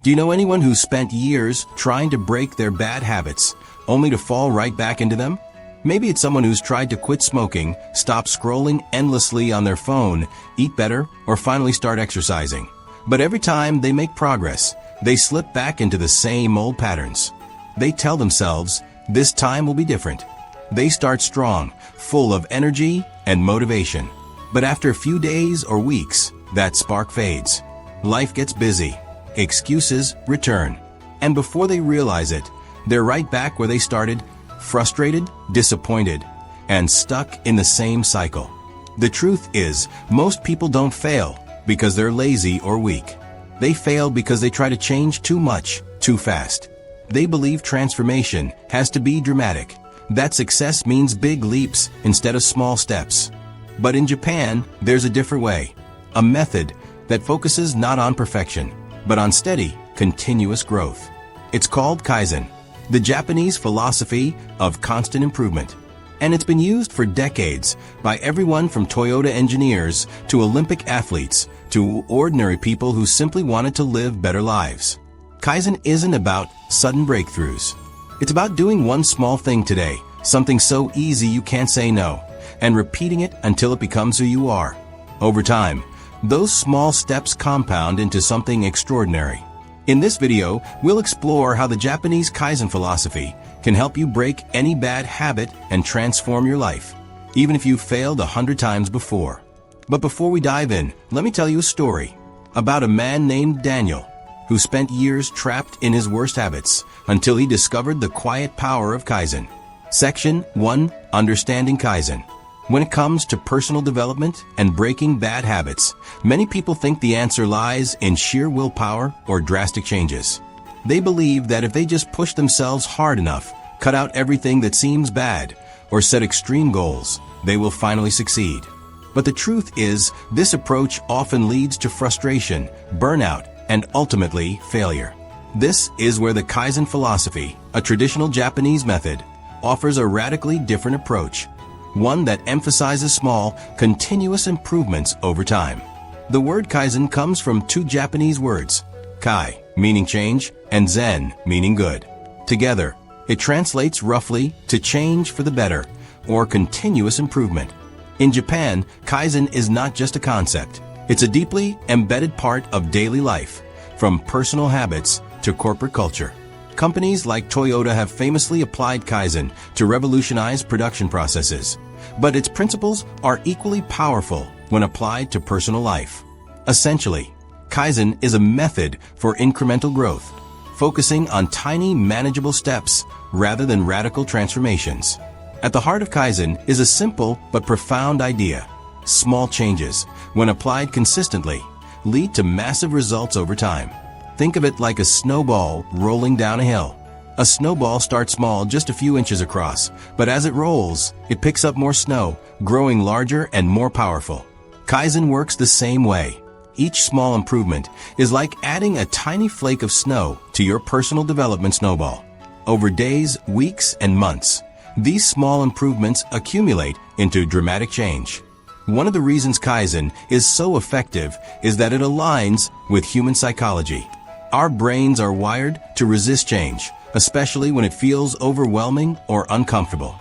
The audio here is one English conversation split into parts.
Do you know anyone who spent years trying to break their bad habits, only to fall right back into them? Maybe it's someone who's tried to quit smoking, stop scrolling endlessly on their phone, eat better, or finally start exercising. But every time they make progress, they slip back into the same old patterns. They tell themselves, this time will be different. They start strong, full of energy and motivation. But after a few days or weeks, that spark fades. Life gets busy. Excuses return. And before they realize it, they're right back where they started, frustrated, disappointed, and stuck in the same cycle. The truth is, most people don't fail because they're lazy or weak. They fail because they try to change too much, too fast. They believe transformation has to be dramatic, that success means big leaps instead of small steps. But in Japan, there's a different way, a method that focuses not on perfection, but on steady, continuous growth. It's called Kaizen, the Japanese philosophy of constant improvement. And it's been used for decades by everyone from Toyota engineers to Olympic athletes to ordinary people who simply wanted to live better lives. Kaizen isn't about sudden breakthroughs. It's about doing one small thing today, something so easy you can't say no, and repeating it until it becomes who you are. Over time, those small steps compound into something extraordinary. In this video, we'll explore how the Japanese Kaizen philosophy can help you break any bad habit and transform your life, even if you've failed 100 times before. But before we dive in, let me tell you a story about a man named Daniel, who spent years trapped in his worst habits until he discovered the quiet power of Kaizen. Section 1. Understanding Kaizen. When it comes to personal development and breaking bad habits, many people think the answer lies in sheer willpower or drastic changes. They believe that if they just push themselves hard enough, cut out everything that seems bad, or set extreme goals, they will finally succeed. But the truth is, this approach often leads to frustration, burnout, and ultimately failure. This is where the Kaizen philosophy, a traditional Japanese method, offers a radically different approach, one that emphasizes small, continuous improvements over time. The word Kaizen comes from two Japanese words, Kai, meaning change, and Zen, meaning good. Together, it translates roughly to change for the better, or continuous improvement. In Japan, Kaizen is not just a concept. It's a deeply embedded part of daily life, from personal habits to corporate culture. Companies like Toyota have famously applied Kaizen to revolutionize production processes, but its principles are equally powerful when applied to personal life. Essentially, Kaizen is a method for incremental growth, focusing on tiny, manageable steps rather than radical transformations. At the heart of Kaizen is a simple but profound idea. Small changes, when applied consistently, lead to massive results over time. Think of it like a snowball rolling down a hill. A snowball starts small, just a few inches across, but as it rolls, it picks up more snow, growing larger and more powerful. Kaizen works the same way. Each small improvement is like adding a tiny flake of snow to your personal development snowball. Over days, weeks, and months, these small improvements accumulate into dramatic change. One of the reasons Kaizen is so effective is that it aligns with human psychology. Our brains are wired to resist change, especially when it feels overwhelming or uncomfortable.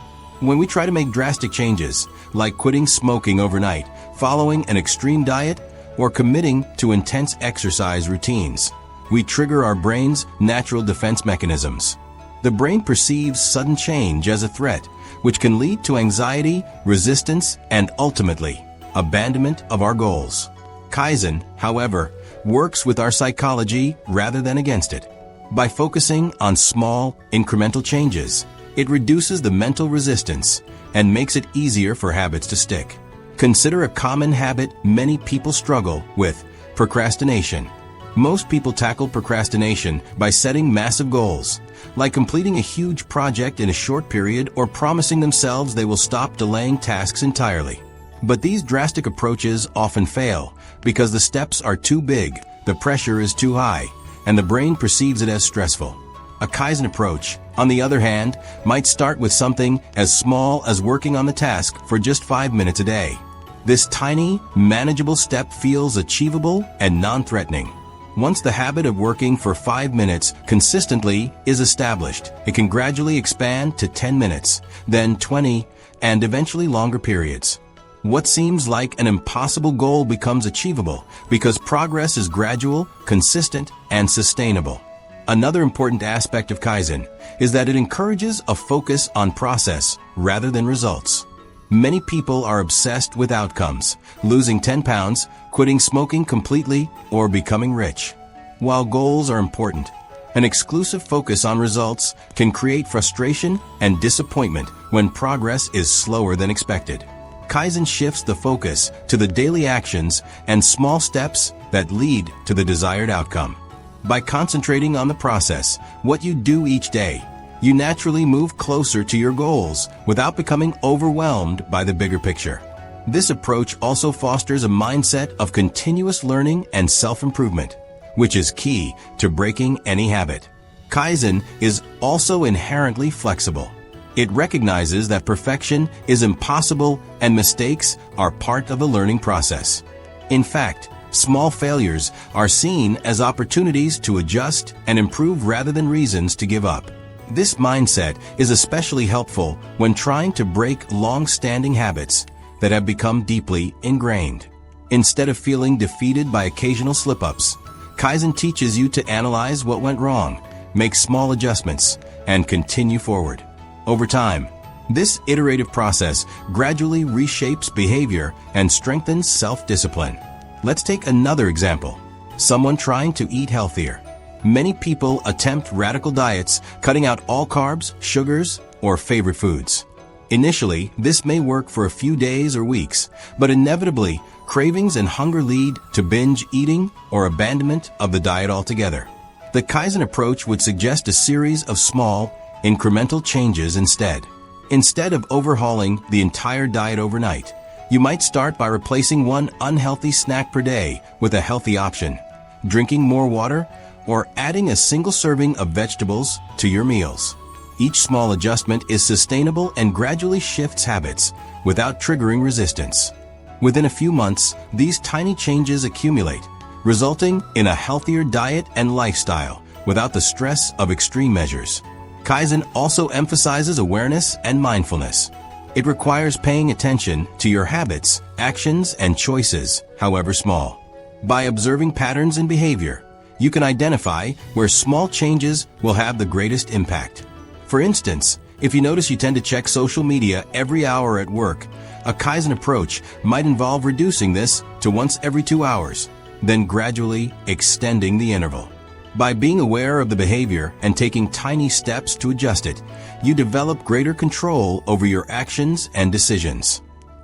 When we try to make drastic changes, like quitting smoking overnight, following an extreme diet, or committing to intense exercise routines, we trigger our brain's natural defense mechanisms. The brain perceives sudden change as a threat, which can lead to anxiety, resistance, and ultimately, abandonment of our goals. Kaizen, however, works with our psychology rather than against it. By focusing on small, incremental changes, it reduces the mental resistance and makes it easier for habits to stick. Consider a common habit many people struggle with: procrastination. Most people tackle procrastination by setting massive goals, like completing a huge project in a short period or promising themselves they will stop delaying tasks entirely. But these drastic approaches often fail because the steps are too big, the pressure is too high, and the brain perceives it as stressful. A Kaizen approach, on the other hand, might start with something as small as working on the task for just 5 minutes a day. This tiny, manageable step feels achievable and non-threatening. Once the habit of working for 5 minutes consistently is established, it can gradually expand to 10 minutes, then 20, and eventually longer periods. What seems like an impossible goal becomes achievable because progress is gradual, consistent, and sustainable. Another important aspect of Kaizen is that it encourages a focus on process rather than results. Many people are obsessed with outcomes, losing 10 pounds, quitting smoking completely, or becoming rich. While goals are important, an exclusive focus on results can create frustration and disappointment when progress is slower than expected. Kaizen shifts the focus to the daily actions and small steps that lead to the desired outcome. By concentrating on the process, what you do each day, you naturally move closer to your goals without becoming overwhelmed by the bigger picture. This approach also fosters a mindset of continuous learning and self-improvement, which is key to breaking any habit. Kaizen is also inherently flexible. It recognizes that perfection is impossible and mistakes are part of the learning process. In fact, small failures are seen as opportunities to adjust and improve rather than reasons to give up. This mindset is especially helpful when trying to break long-standing habits that have become deeply ingrained. Instead of feeling defeated by occasional slip-ups, Kaizen teaches you to analyze what went wrong, make small adjustments, and continue forward. Over time, this iterative process gradually reshapes behavior and strengthens self-discipline. Let's take another example. Someone trying to eat healthier. Many people attempt radical diets, cutting out all carbs, sugars, or favorite foods. Initially, this may work for a few days or weeks, but inevitably, cravings and hunger lead to binge eating or abandonment of the diet altogether. The Kaizen approach would suggest a series of small, incremental changes instead. Instead of overhauling the entire diet overnight, you might start by replacing one unhealthy snack per day with a healthy option, drinking more water, or adding a single serving of vegetables to your meals. Each small adjustment is sustainable and gradually shifts habits without triggering resistance. Within a few months, these tiny changes accumulate, resulting in a healthier diet and lifestyle without the stress of extreme measures. Kaizen also emphasizes awareness and mindfulness. It requires paying attention to your habits, actions, and choices, however small. By observing patterns in behavior, you can identify where small changes will have the greatest impact. For instance, if you notice you tend to check social media every hour at work, a Kaizen approach might involve reducing this to once every 2 hours, then gradually extending the interval. By being aware of the behavior and taking tiny steps to adjust it, you develop greater control over your actions and decisions.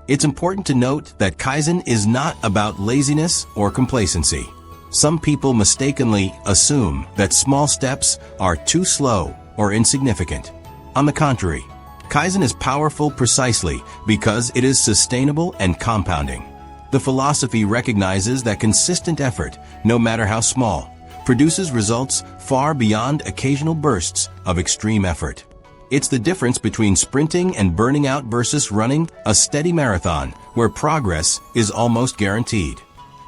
It's important to note that Kaizen is not about laziness or complacency. Some people mistakenly assume that small steps are too slow or insignificant. On the contrary, Kaizen is powerful precisely because it is sustainable and compounding. The philosophy recognizes that consistent effort, no matter how small, produces results far beyond occasional bursts of extreme effort. It's the difference between sprinting and burning out versus running a steady marathon where progress is almost guaranteed.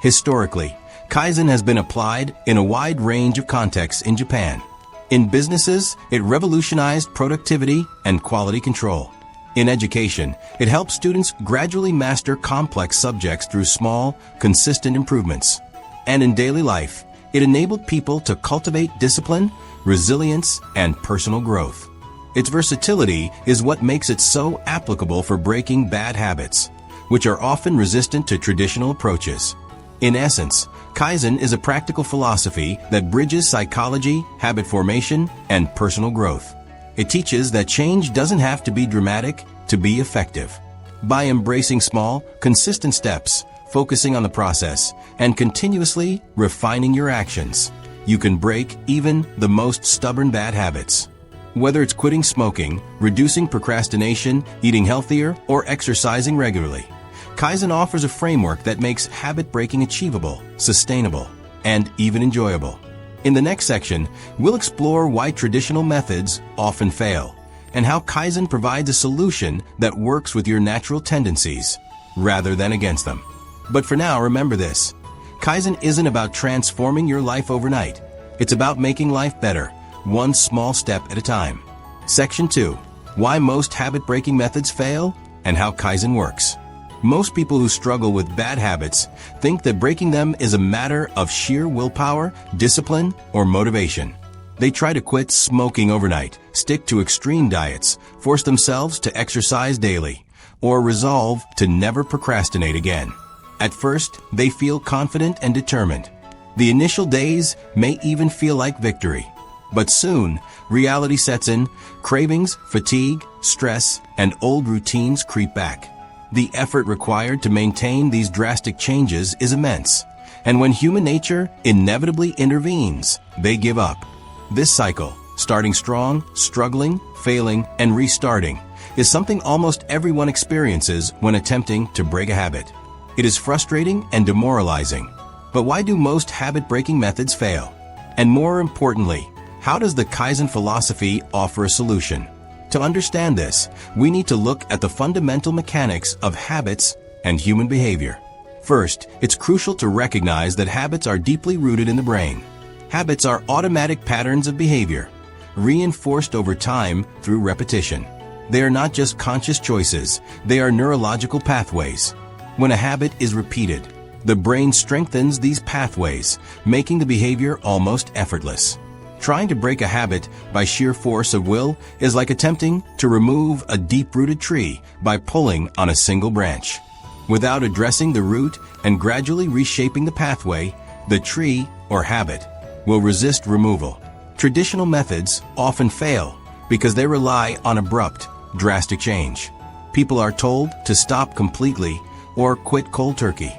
Historically, Kaizen has been applied in a wide range of contexts in Japan. In businesses, it revolutionized productivity and quality control. In education, it helps students gradually master complex subjects through small, consistent improvements. And in daily life, it enabled people to cultivate discipline, resilience, and personal growth. Its versatility is what makes it so applicable for breaking bad habits, which are often resistant to traditional approaches. In essence, Kaizen is a practical philosophy that bridges psychology, habit formation, and personal growth. It teaches that change doesn't have to be dramatic to be effective. By embracing small, consistent steps, focusing on the process, and continuously refining your actions, you can break even the most stubborn bad habits. Whether it's quitting smoking, reducing procrastination, eating healthier, or exercising regularly, Kaizen offers a framework that makes habit breaking achievable, sustainable, and even enjoyable. In the next section, we'll explore why traditional methods often fail, and how Kaizen provides a solution that works with your natural tendencies, rather than against them. But for now, remember this. Kaizen isn't about transforming your life overnight. It's about making life better, one small step at a time. Section 2. Why most habit-breaking methods fail and how Kaizen works. Most people who struggle with bad habits think that breaking them is a matter of sheer willpower, discipline, or motivation. They try to quit smoking overnight, stick to extreme diets, force themselves to exercise daily, or resolve to never procrastinate again. At first, they feel confident and determined. The initial days may even feel like victory. But soon, reality sets in, cravings, fatigue, stress, and old routines creep back. The effort required to maintain these drastic changes is immense, and when human nature inevitably intervenes, they give up. This cycle, starting strong, struggling, failing, and restarting, is something almost everyone experiences when attempting to break a habit. It is frustrating and demoralizing. But why do most habit-breaking methods fail? And more importantly, how does the Kaizen philosophy offer a solution? To understand this, we need to look at the fundamental mechanics of habits and human behavior. First, it's crucial to recognize that habits are deeply rooted in the brain. Habits are automatic patterns of behavior, reinforced over time through repetition. They are not just conscious choices, they are neurological pathways. When a habit is repeated, the brain strengthens these pathways, making the behavior almost effortless. Trying to break a habit by sheer force of will is like attempting to remove a deep-rooted tree by pulling on a single branch. Without addressing the root and gradually reshaping the pathway, the tree, or habit, will resist removal. Traditional methods often fail because they rely on abrupt, drastic change. People are told to stop completely or quit cold turkey.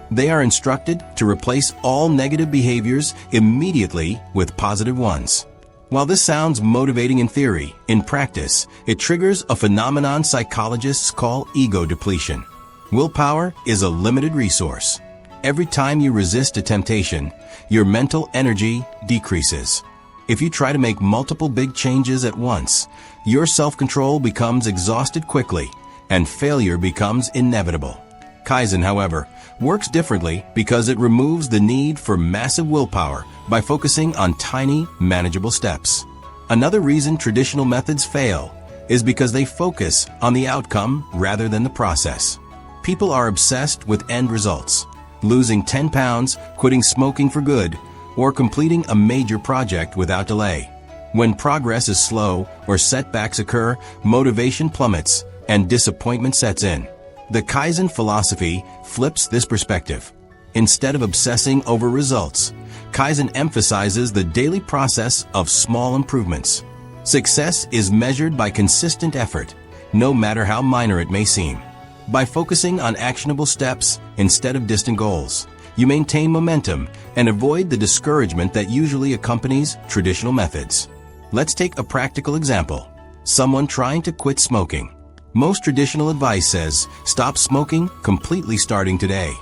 They are instructed to replace all negative behaviors immediately with positive ones. While this sounds motivating in theory, in practice, it triggers a phenomenon psychologists call ego depletion. Willpower is a limited resource. Every time you resist a temptation, your mental energy decreases. If you try to make multiple big changes at once, your self-control becomes exhausted quickly, and failure becomes inevitable. Kaizen, however, works differently because it removes the need for massive willpower by focusing on tiny, manageable steps. Another reason traditional methods fail is because they focus on the outcome rather than the process. People are obsessed with end results, losing 10 pounds, quitting smoking for good, or completing a major project without delay. When progress is slow or setbacks occur, motivation plummets and disappointment sets in. The Kaizen philosophy flips this perspective. Instead of obsessing over results, Kaizen emphasizes the daily process of small improvements. Success is measured by consistent effort, no matter how minor it may seem. By focusing on actionable steps instead of distant goals, you maintain momentum and avoid the discouragement that usually accompanies traditional methods. Let's take a practical example. Someone trying to quit smoking. Most traditional advice says, stop smoking completely starting today.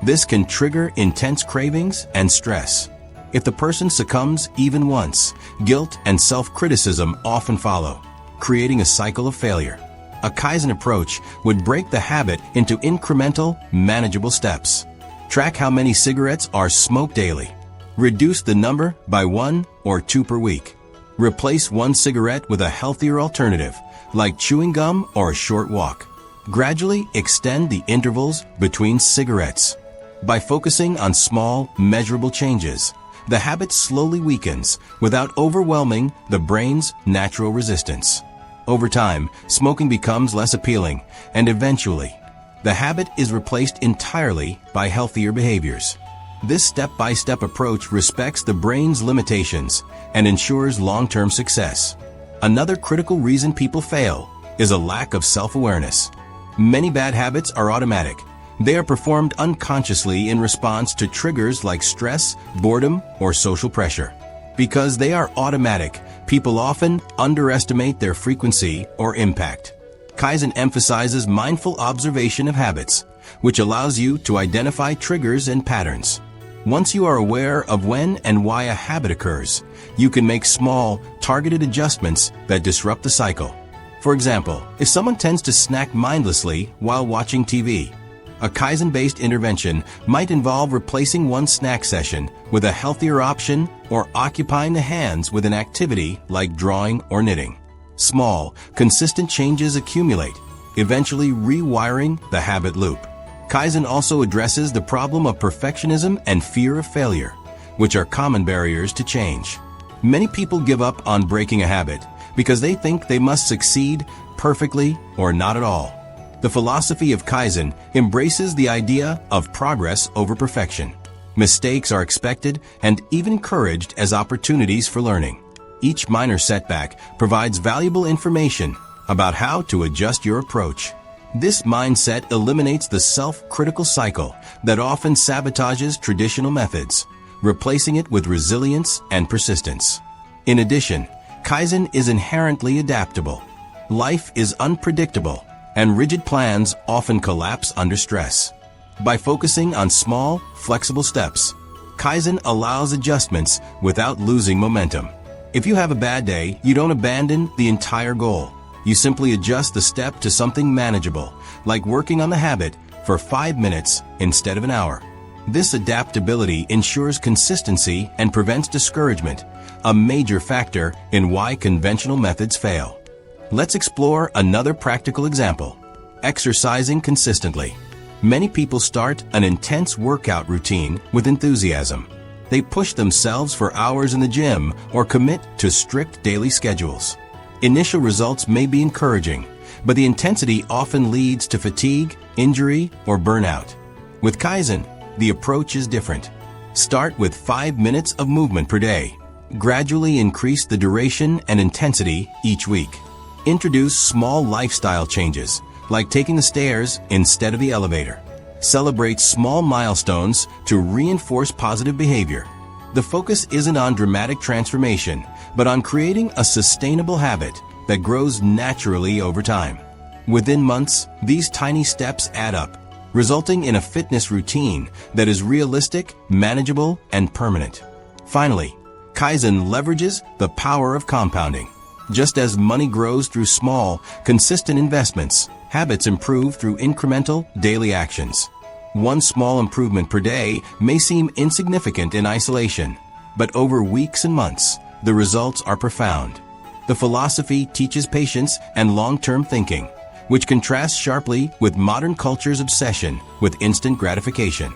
This can trigger intense cravings and stress. If the person succumbs even once, guilt and self-criticism often follow, creating a cycle of failure. A Kaizen approach would break the habit into incremental, manageable steps. Track how many cigarettes are smoked daily. Reduce the number by 1 or 2 per week. Replace one cigarette with a healthier alternative, like chewing gum or a short walk. Gradually extend the intervals between cigarettes. By focusing on small, measurable changes, the habit slowly weakens without overwhelming the brain's natural resistance. Over time, smoking becomes less appealing, and eventually, the habit is replaced entirely by healthier behaviors. This step-by-step approach respects the brain's limitations and ensures long-term success. Another critical reason people fail is a lack of self-awareness. Many bad habits are automatic. They are performed unconsciously in response to triggers like stress, boredom, or social pressure. Because they are automatic, people often underestimate their frequency or impact. Kaizen emphasizes mindful observation of habits, which allows you to identify triggers and patterns. Once you are aware of when and why a habit occurs, you can make small, targeted adjustments that disrupt the cycle. For example, if someone tends to snack mindlessly while watching TV, A Kaizen-based intervention might involve replacing one snack session with a healthier option or occupying the hands with an activity like drawing or knitting. Small, consistent changes accumulate, eventually rewiring the habit loop. Kaizen also addresses the problem of perfectionism and fear of failure, which are common barriers to change. Many people give up on breaking a habit because they think they must succeed perfectly or not at all. The philosophy of Kaizen embraces the idea of progress over perfection. Mistakes are expected and even encouraged as opportunities for learning. Each minor setback provides valuable information about how to adjust your approach. This mindset eliminates the self-critical cycle that often sabotages traditional methods, replacing it with resilience and persistence. In addition, Kaizen is inherently adaptable. Life is unpredictable, and rigid plans often collapse under stress. By focusing on small, flexible steps, Kaizen allows adjustments without losing momentum. If you have a bad day, you don't abandon the entire goal. You simply adjust the step to something manageable, like working on the habit for 5 minutes instead of an hour. This adaptability ensures consistency and prevents discouragement, a major factor in why conventional methods fail. Let's explore another practical example: exercising consistently. Many people start an intense workout routine with enthusiasm. They push themselves for hours in the gym or commit to strict daily schedules. Initial results may be encouraging, but the intensity often leads to fatigue, injury, or burnout. With Kaizen, the approach is different. Start with 5 minutes of movement per day. Gradually increase the duration and intensity each week. Introduce small lifestyle changes, like taking the stairs instead of the elevator. Celebrate small milestones to reinforce positive behavior. The focus isn't on dramatic transformation, but on creating a sustainable habit that grows naturally over time. Within months, these tiny steps add up, resulting in a fitness routine that is realistic, manageable, and permanent. Finally, Kaizen leverages the power of compounding. Just as money grows through small, consistent investments, habits improve through incremental, daily actions. One small improvement per day may seem insignificant in isolation, but over weeks and months, the results are profound. The philosophy teaches patience and long-term thinking, which contrasts sharply with modern culture's obsession with instant gratification.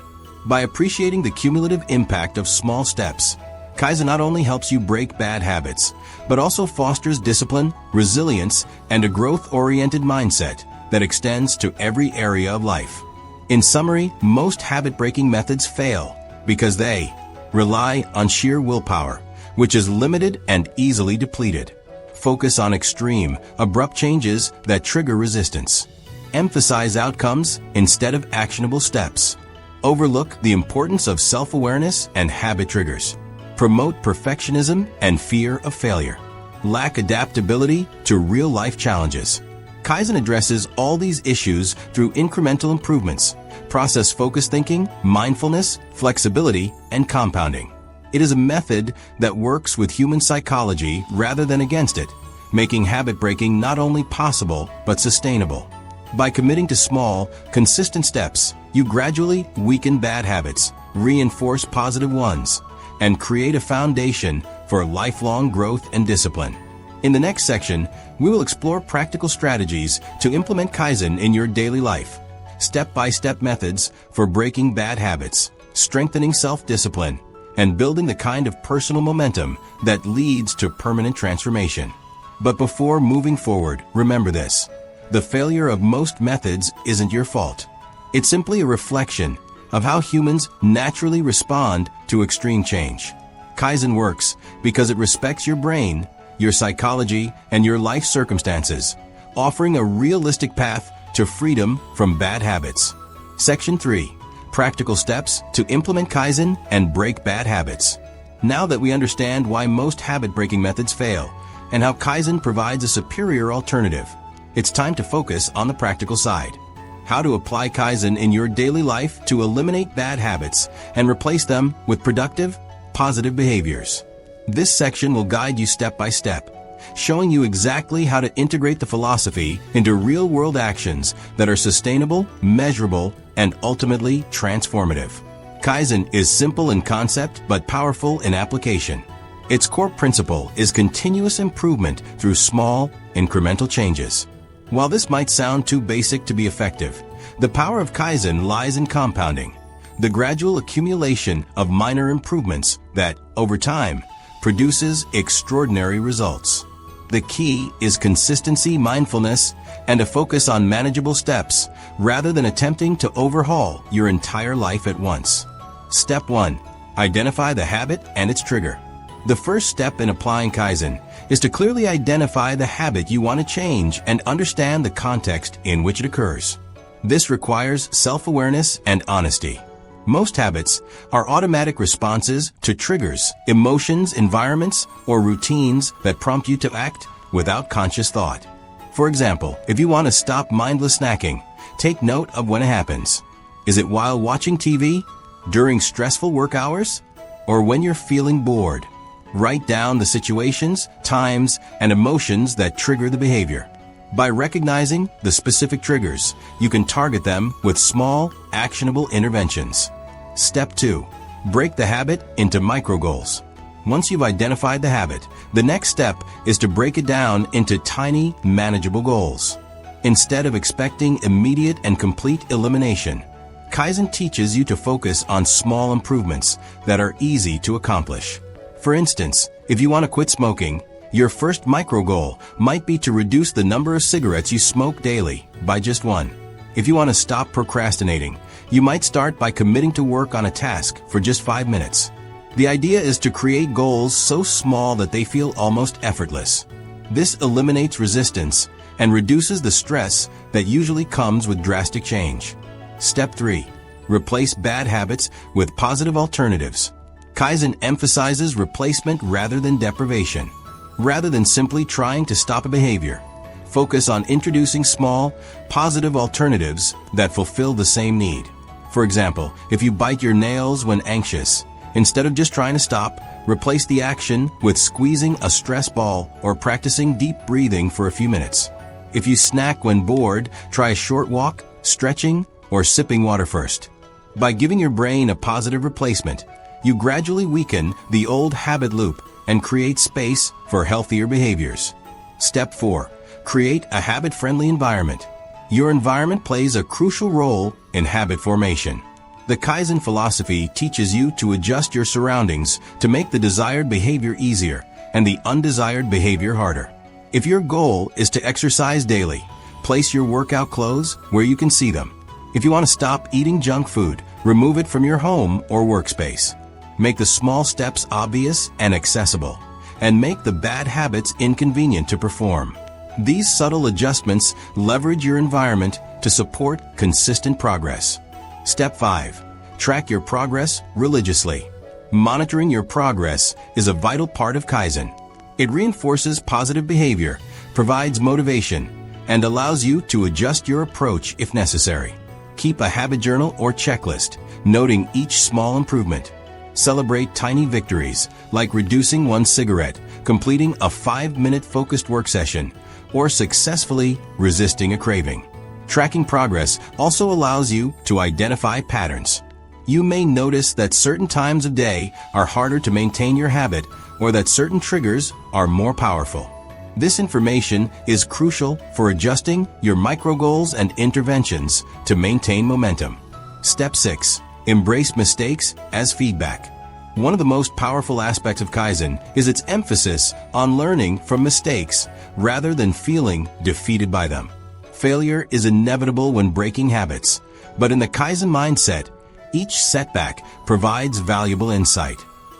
By appreciating the cumulative impact of small steps, Kaizen not only helps you break bad habits, but also fosters discipline, resilience, and a growth-oriented mindset that extends to every area of life. In summary, most habit-breaking methods fail because they rely on sheer willpower, which is limited and easily depleted. Focus on extreme, abrupt changes that trigger resistance. Emphasize outcomes instead of actionable steps. Overlook the importance of self-awareness and habit triggers. Promote perfectionism and fear of failure. Lack adaptability to real-life challenges. Kaizen addresses all these issues through incremental improvements, process-focused thinking, mindfulness, flexibility, and compounding. It is a method that works with human psychology rather than against it, making habit breaking not only possible but sustainable. By committing to small, consistent steps, you gradually weaken bad habits, reinforce positive ones, and create a foundation for lifelong growth and discipline. In the next section, we will explore practical strategies to implement Kaizen in your daily life, step-by-step methods for breaking bad habits, strengthening self-discipline, and building the kind of personal momentum that leads to permanent transformation. But before moving forward, remember this: the failure of most methods isn't your fault. It's simply a reflection of how humans naturally respond to extreme change. Kaizen works because it respects your brain, your psychology, and your life circumstances, offering a realistic path to freedom from bad habits. Section 3. Practical steps to implement Kaizen and break bad habits. Now that we understand why most habit-breaking methods fail and how Kaizen provides a superior alternative, it's time to focus on the practical side. How to apply Kaizen in your daily life to eliminate bad habits and replace them with productive, positive behaviors. This section will guide you step by step, showing you exactly how to integrate the philosophy into real-world actions that are sustainable, measurable, and ultimately transformative. Kaizen is simple in concept but powerful in application. Its core principle is continuous improvement through small, incremental changes. While this might sound too basic to be effective, the power of Kaizen lies in compounding, the gradual accumulation of minor improvements that, over time, produces extraordinary results. The key is consistency, mindfulness, and a focus on manageable steps rather than attempting to overhaul your entire life at once. Step 1. Identify the habit and its trigger. The first step in applying Kaizen is to clearly identify the habit you want to change and understand the context in which it occurs. This requires self-awareness and honesty. Most habits are automatic responses to triggers, emotions, environments, or routines that prompt you to act without conscious thought. For example, if you want to stop mindless snacking, take note of when it happens. Is it while watching TV, during stressful work hours, or when you're feeling bored? Write down the situations, times, and emotions that trigger the behavior. By recognizing the specific triggers, you can target them with small, actionable interventions. Step 2. Break the habit into micro goals. Once you've identified the habit, the next step is to break it down into tiny, manageable goals. Instead of expecting immediate and complete elimination, Kaizen teaches you to focus on small improvements that are easy to accomplish. For instance, if you want to quit smoking, your first micro goal might be to reduce the number of cigarettes you smoke daily by just 1. If you want to stop procrastinating, you might start by committing to work on a task for just 5 minutes. The idea is to create goals so small that they feel almost effortless. This eliminates resistance and reduces the stress that usually comes with drastic change. Step 3. Replace bad habits with positive alternatives. Kaizen emphasizes replacement rather than deprivation. Rather than simply trying to stop a behavior, focus on introducing small, positive alternatives that fulfill the same need. For example, if you bite your nails when anxious, instead of just trying to stop, replace the action with squeezing a stress ball or practicing deep breathing for a few minutes. If you snack when bored, try a short walk, stretching, or sipping water first. By giving your brain a positive replacement, you gradually weaken the old habit loop and create space for healthier behaviors. Step 4. Create a habit-friendly environment. Your environment plays a crucial role in habit formation. The Kaizen philosophy teaches you to adjust your surroundings to make the desired behavior easier and the undesired behavior harder. If your goal is to exercise daily, place your workout clothes where you can see them. If you want to stop eating junk food, remove it from your home or workspace. Make the small steps obvious and accessible, and make the bad habits inconvenient to perform. These subtle adjustments leverage your environment to support consistent progress. Step 5. Track your progress religiously. Monitoring your progress is a vital part of Kaizen. It reinforces positive behavior, provides motivation, and allows you to adjust your approach if necessary. Keep a habit journal or checklist, noting each small improvement. Celebrate tiny victories, like reducing 1 cigarette, completing a 5-minute focused work session, or successfully resisting a craving. Tracking progress also allows you to identify patterns. You may notice that certain times of day are harder to maintain your habit, or that certain triggers are more powerful. This information is crucial for adjusting your micro goals and interventions to maintain momentum. Step 6. Embrace mistakes as feedback. One of the most powerful aspects of Kaizen is its emphasis on learning from mistakes rather than feeling defeated by them. Failure is inevitable when breaking habits, but in the Kaizen mindset, each setback provides valuable insight.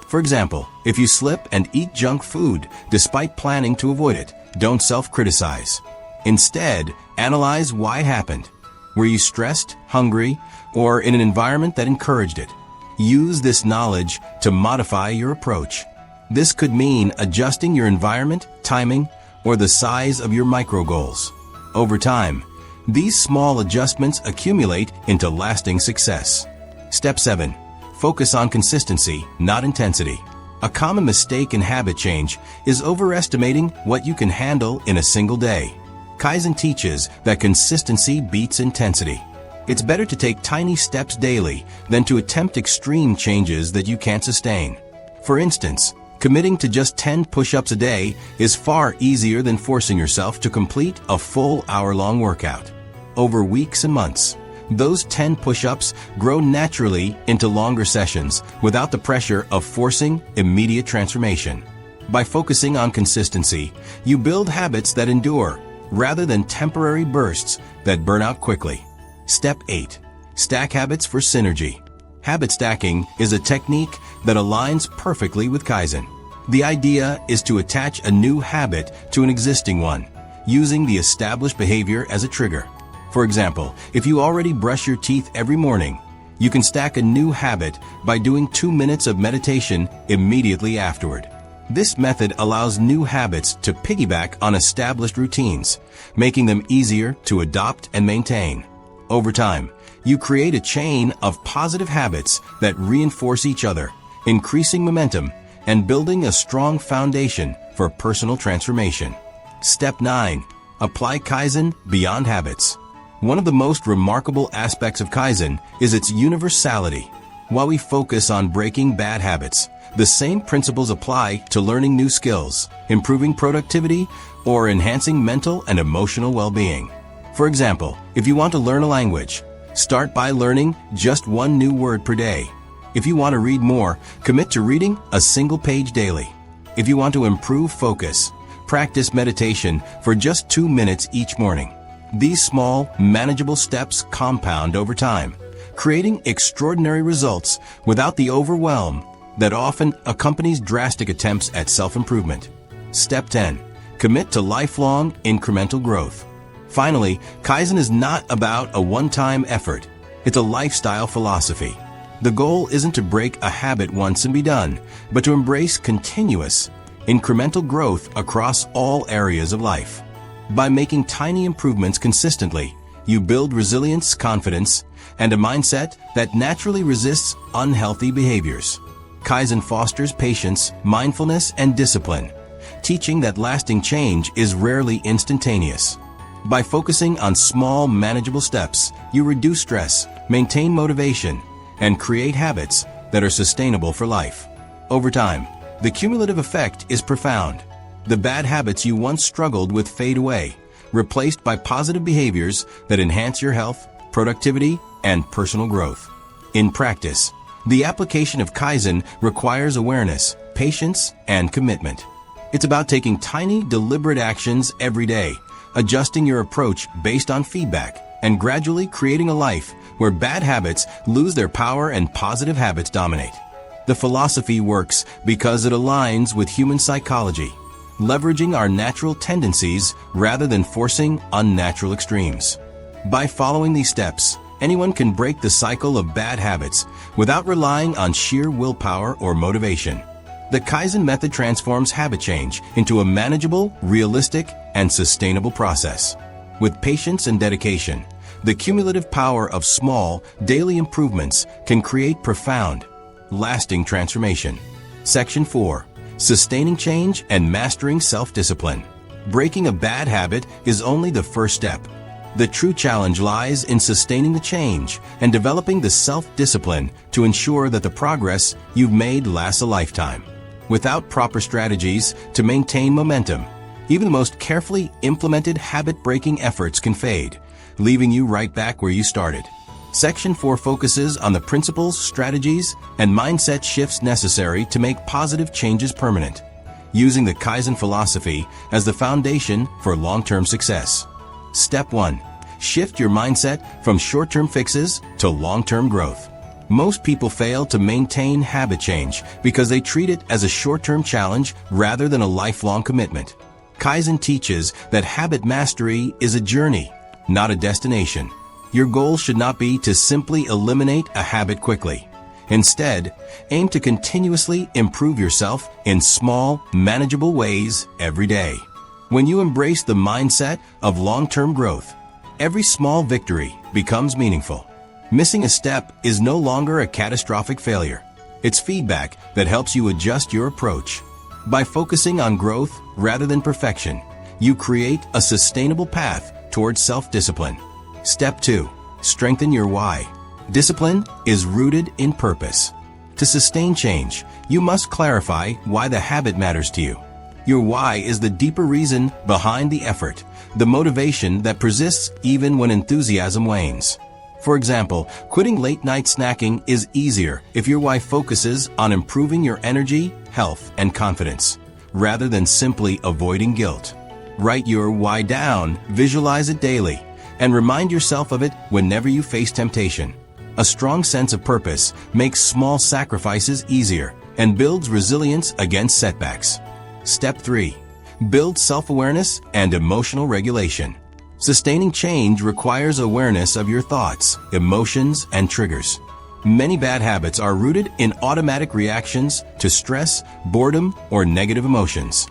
For example, if you slip and eat junk food despite planning to avoid it, don't self-criticize. Instead, analyze why it happened. Were you stressed, hungry, or in an environment that encouraged it? Use this knowledge to modify your approach. This could mean adjusting your environment, timing, or the size of your micro goals. Over time, these small adjustments accumulate into lasting success. Step 7. Focus on consistency, not intensity. A common mistake in habit change is overestimating what you can handle in a single day. Kaizen teaches that consistency beats intensity. It's better to take tiny steps daily than to attempt extreme changes that you can't sustain. For instance, committing to just 10 push-ups a day is far easier than forcing yourself to complete a full hour-long workout. Over weeks and months, those 10 push-ups grow naturally into longer sessions without the pressure of forcing immediate transformation. By focusing on consistency, you build habits that endure, rather than temporary bursts that burn out quickly. Step 8. Stack habits for synergy. Habit stacking is a technique that aligns perfectly with Kaizen. The idea is to attach a new habit to an existing one, using the established behavior as a trigger. For example, if you already brush your teeth every morning, you can stack a new habit by doing 2 minutes of meditation immediately afterward. This method allows new habits to piggyback on established routines, making them easier to adopt and maintain. Over time, you create a chain of positive habits that reinforce each other, increasing momentum and building a strong foundation for personal transformation. Step 9. Apply Kaizen beyond habits. One of the most remarkable aspects of Kaizen is its universality. While we focus on breaking bad habits, the same principles apply to learning new skills, improving productivity, or enhancing mental and emotional well-being. For example, if you want to learn a language, start by learning just 1 new word per day. If you want to read more, commit to reading a single page daily. If you want to improve focus, practice meditation for just 2 minutes each morning. These small, manageable steps compound over time, creating extraordinary results without the overwhelm that often accompanies drastic attempts at self-improvement. Step 10. Commit to lifelong incremental growth. Finally, Kaizen is not about a one-time effort. It's a lifestyle philosophy. The goal isn't to break a habit once and be done, but to embrace continuous, incremental growth across all areas of life. By making tiny improvements consistently, you build resilience, confidence, and a mindset that naturally resists unhealthy behaviors. Kaizen fosters patience, mindfulness, and discipline, teaching that lasting change is rarely instantaneous. By focusing on small, manageable steps, you reduce stress, maintain motivation, and create habits that are sustainable for life. Over time, the cumulative effect is profound. The bad habits you once struggled with fade away, replaced by positive behaviors that enhance your health, productivity, and personal growth. In practice, the application of Kaizen requires awareness, patience, and commitment. It's about taking tiny, deliberate actions every day, adjusting your approach based on feedback, and gradually creating a life where bad habits lose their power and positive habits dominate. The philosophy works because it aligns with human psychology, leveraging our natural tendencies rather than forcing unnatural extremes. By following these steps, anyone can break the cycle of bad habits without relying on sheer willpower or motivation. The Kaizen method transforms habit change into a manageable, realistic, and sustainable process. With patience and dedication, the cumulative power of small, daily improvements can create profound, lasting transformation. Section 4. Sustaining change and mastering self-discipline. Breaking a bad habit is only the first step. The true challenge lies in sustaining the change and developing the self-discipline to ensure that the progress you've made lasts a lifetime. Without proper strategies to maintain momentum, even the most carefully implemented habit-breaking efforts can fade, leaving you right back where you started. Section 4 focuses on the principles, strategies, and mindset shifts necessary to make positive changes permanent, using the Kaizen philosophy as the foundation for long-term success. Step 1. Shift your mindset from short-term fixes to long-term growth. Most people fail to maintain habit change because they treat it as a short-term challenge rather than a lifelong commitment. Kaizen teaches that habit mastery is a journey, not a destination. Your goal should not be to simply eliminate a habit quickly. Instead, aim to continuously improve yourself in small, manageable ways every day. When you embrace the mindset of long-term growth, every small victory becomes meaningful. Missing a step is no longer a catastrophic failure. It's feedback that helps you adjust your approach. By focusing on growth rather than perfection, you create a sustainable path towards self-discipline. Step 2. Strengthen your why. Discipline is rooted in purpose. To sustain change, you must clarify why the habit matters to you. Your why is the deeper reason behind the effort, the motivation that persists even when enthusiasm wanes. For example, quitting late-night snacking is easier if your why focuses on improving your energy, health, and confidence, rather than simply avoiding guilt. Write your why down, visualize it daily, and remind yourself of it whenever you face temptation. A strong sense of purpose makes small sacrifices easier and builds resilience against setbacks. Step 3. Build self-awareness and emotional regulation. Sustaining change requires awareness of your thoughts, emotions, and triggers. Many bad habits are rooted in automatic reactions to stress, boredom, or negative emotions.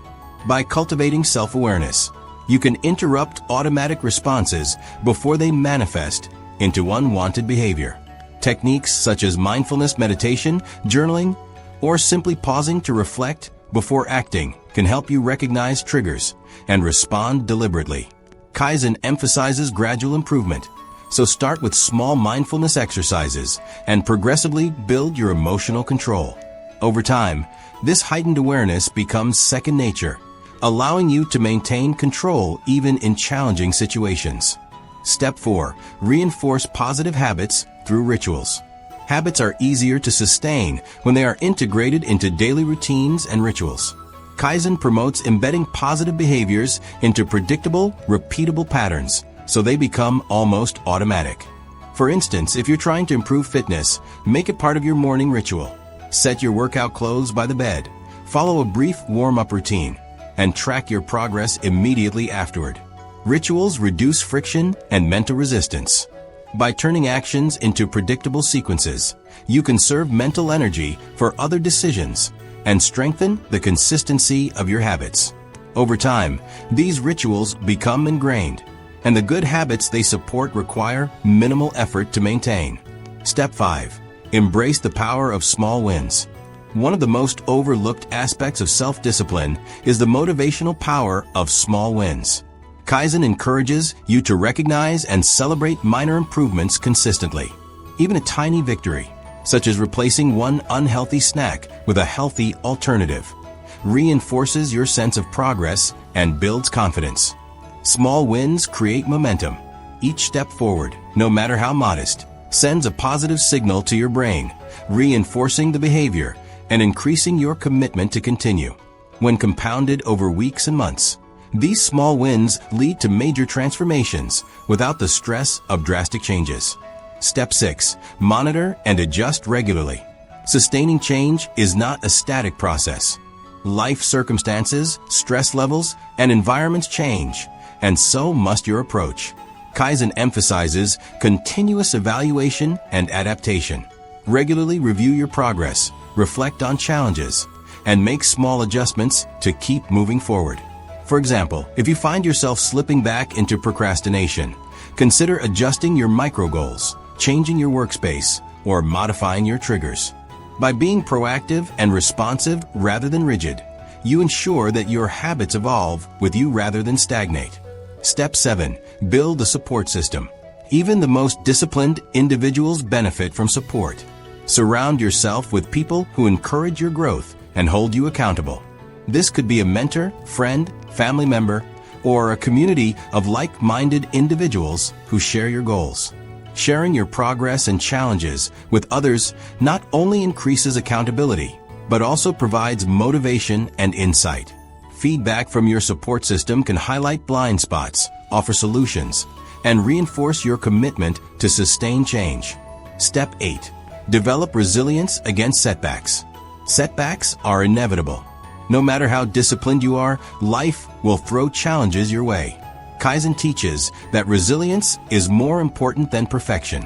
By cultivating self-awareness, you can interrupt automatic responses before they manifest into unwanted behavior. Techniques such as mindfulness meditation, journaling, or simply pausing to reflect before acting can help you recognize triggers and respond deliberately. Kaizen emphasizes gradual improvement, so start with small mindfulness exercises and progressively build your emotional control. Over time, this heightened awareness becomes second nature, allowing you to maintain control even in challenging situations. Step 4. Reinforce positive habits through rituals. Habits are easier to sustain when they are integrated into daily routines and rituals. Kaizen promotes embedding positive behaviors into predictable, repeatable patterns, so they become almost automatic. For instance, if you're trying to improve fitness, make it part of your morning ritual. Set your workout clothes by the bed, follow a brief warm-up routine, and track your progress immediately afterward. Rituals reduce friction and mental resistance. By turning actions into predictable sequences, you can conserve mental energy for other decisions and strengthen the consistency of your habits. Over time, these rituals become ingrained, and the good habits they support require minimal effort to maintain. Step 5. Embrace the power of small wins. One of the most overlooked aspects of self-discipline is the motivational power of small wins. Kaizen encourages you to recognize and celebrate minor improvements consistently. Even a tiny victory, such as replacing one unhealthy snack with a healthy alternative, reinforces your sense of progress and builds confidence. Small wins create momentum. Each step forward, no matter how modest, sends a positive signal to your brain, reinforcing the behavior and increasing your commitment to continue. When compounded over weeks and months, these small wins lead to major transformations without the stress of drastic changes. Step 6. Monitor and adjust regularly. Sustaining change is not a static process. Life circumstances, stress levels, and environments change, and so must your approach. Kaizen emphasizes continuous evaluation and adaptation. Regularly review your progress, reflect on challenges, and make small adjustments to keep moving forward. For example, if you find yourself slipping back into procrastination, consider adjusting your micro-goals, changing your workspace, or modifying your triggers. By being proactive and responsive rather than rigid, you ensure that your habits evolve with you rather than stagnate. Step 7. Build a support system. Even the most disciplined individuals benefit from support. Surround yourself with people who encourage your growth and hold you accountable. This could be a mentor, friend, family member, or a community of like-minded individuals who share your goals. Sharing your progress and challenges with others not only increases accountability, but also provides motivation and insight. Feedback from your support system can highlight blind spots, offer solutions, and reinforce your commitment to sustain change. Step 8. Develop resilience against setbacks. Setbacks are inevitable. No matter how disciplined you are, life will throw challenges your way. Kaizen teaches that resilience is more important than perfection.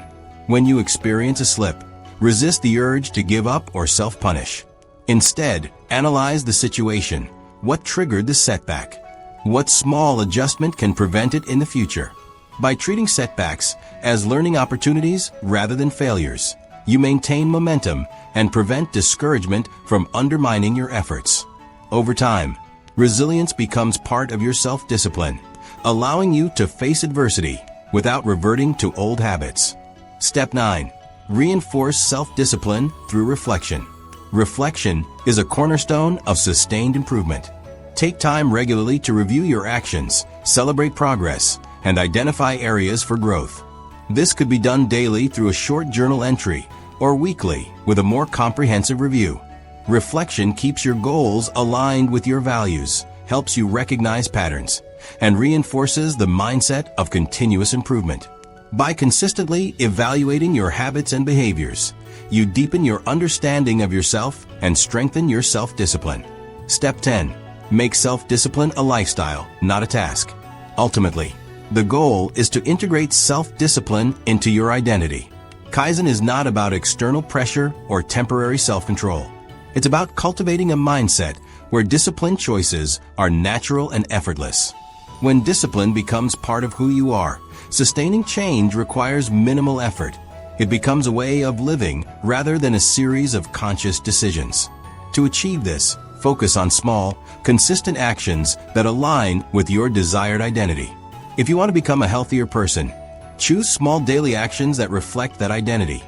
When you experience a slip, resist the urge to give up or self-punish. Instead, analyze the situation. What triggered the setback? What small adjustment can prevent it in the future? By treating setbacks as learning opportunities rather than failures, you maintain momentum and prevent discouragement from undermining your efforts. Over time, resilience becomes part of your self-discipline, allowing you to face adversity without reverting to old habits. Step 9. Reinforce self-discipline through reflection. Reflection is a cornerstone of sustained improvement. Take time regularly to review your actions, celebrate progress, and identify areas for growth. This could be done daily through a short journal entry or weekly with a more comprehensive review. Reflection keeps your goals aligned with your values, helps you recognize patterns, and reinforces the mindset of continuous improvement. By consistently evaluating your habits and behaviors, you deepen your understanding of yourself and strengthen your self-discipline. Step 10. Make self-discipline a lifestyle, not a task. Ultimately, the goal is to integrate self-discipline into your identity. Kaizen is not about external pressure or temporary self-control. It's about cultivating a mindset where disciplined choices are natural and effortless. When discipline becomes part of who you are, sustaining change requires minimal effort. It becomes a way of living rather than a series of conscious decisions. To achieve this, focus on small, consistent actions that align with your desired identity. If you want to become a healthier person, choose small daily actions that reflect that identity.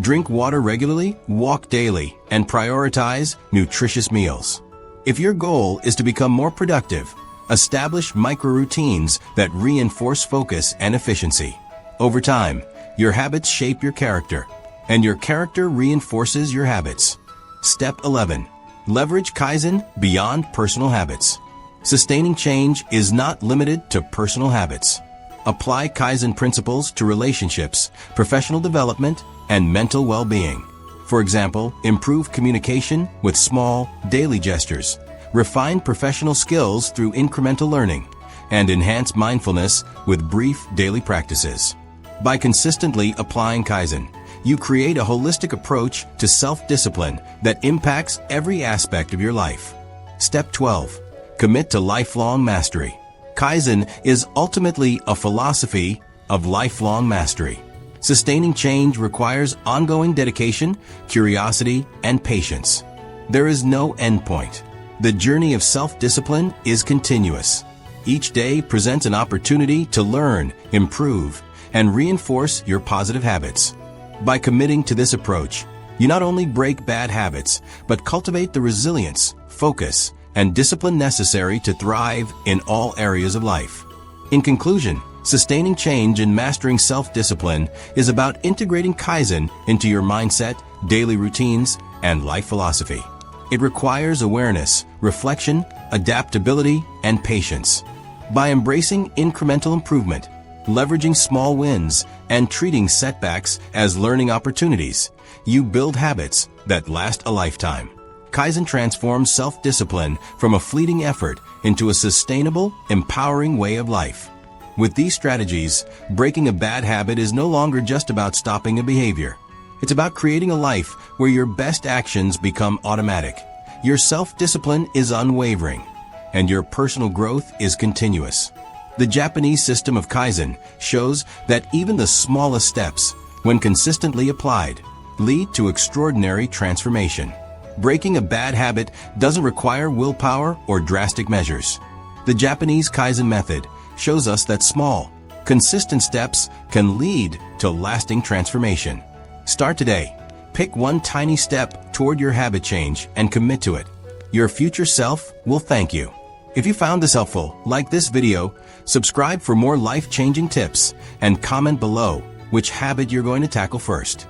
Drink water regularly, walk daily, and prioritize nutritious meals. If your goal is to become more productive, establish micro-routines that reinforce focus and efficiency. Over time, your habits shape your character, and your character reinforces your habits. Step 11. Leverage Kaizen beyond personal habits. Sustaining change is not limited to personal habits. Apply Kaizen principles to relationships, professional development, and mental well-being. For example, improve communication with small, daily gestures, refine professional skills through incremental learning, and enhance mindfulness with brief daily practices. By consistently applying Kaizen, you create a holistic approach to self-discipline that impacts every aspect of your life. Step 12. Commit to lifelong mastery. Kaizen is ultimately a philosophy of lifelong mastery. Sustaining change requires ongoing dedication, curiosity, and patience. There is no endpoint. The journey of self-discipline is continuous. Each day presents an opportunity to learn, improve, and reinforce your positive habits. By committing to this approach, you not only break bad habits, but cultivate the resilience, focus, and discipline necessary to thrive in all areas of life. In conclusion, sustaining change and mastering self-discipline is about integrating Kaizen into your mindset, daily routines, and life philosophy. It requires awareness, reflection, adaptability, and patience. By embracing incremental improvement, leveraging small wins, and treating setbacks as learning opportunities, you build habits that last a lifetime. Kaizen transforms self-discipline from a fleeting effort into a sustainable, empowering way of life. With these strategies, breaking a bad habit is no longer just about stopping a behavior. It's about creating a life where your best actions become automatic, your self-discipline is unwavering, and your personal growth is continuous. The Japanese system of Kaizen shows that even the smallest steps, when consistently applied, lead to extraordinary transformation. Breaking a bad habit doesn't require willpower or drastic measures. The Japanese Kaizen method shows us that small, consistent steps can lead to lasting transformation. Start today. Pick one tiny step toward your habit change and commit to it. Your future self will thank you. If you found this helpful, like this video, subscribe for more life-changing tips, and comment below which habit you're going to tackle first.